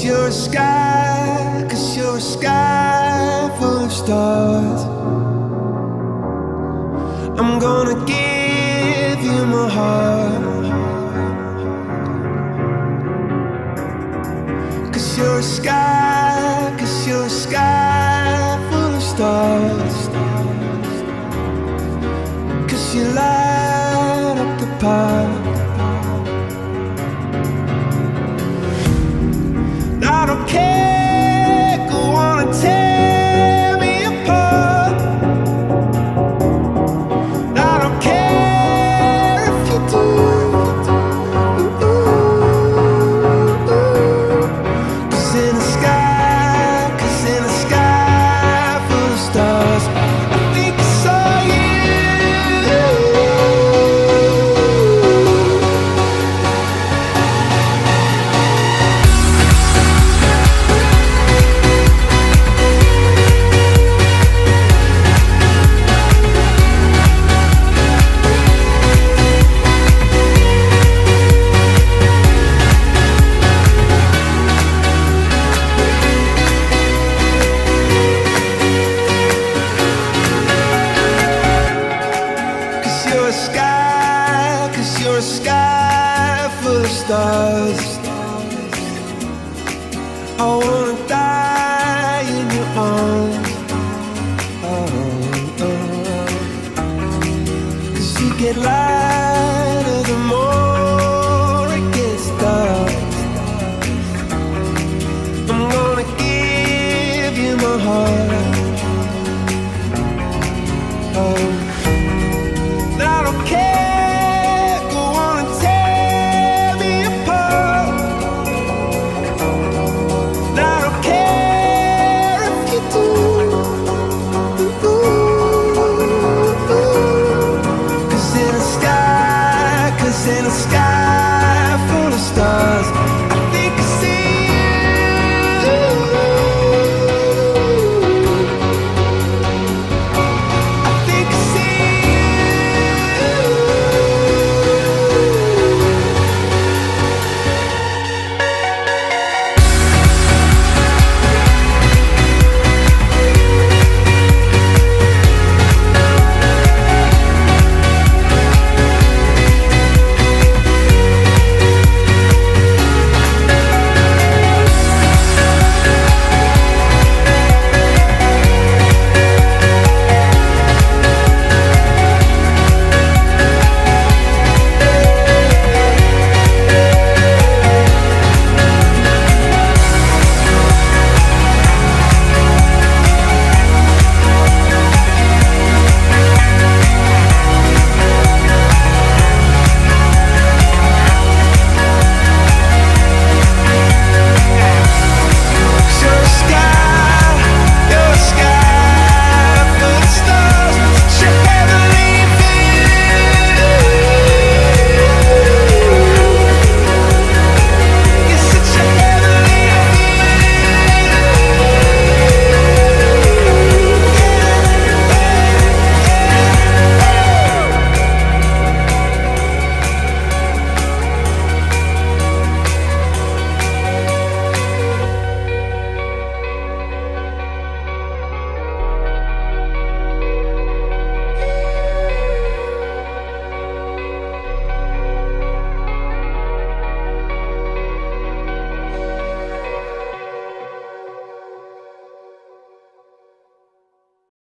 you're a sky, 'cause you're a sky full of stars. I'm gonna give you my heart, 'cause you're a sky, 'cause you're a sky full of stars. 'Cause you light up the park. I don't care, go on and tear me apart. I don't care if you do. 'Cause in the sky, 'cause in the sky full of stars, I think I saw you. You're a sky, 'cause you're a sky full of stars. I wanna die in your arms. Oh, oh, oh. 'Cause you get light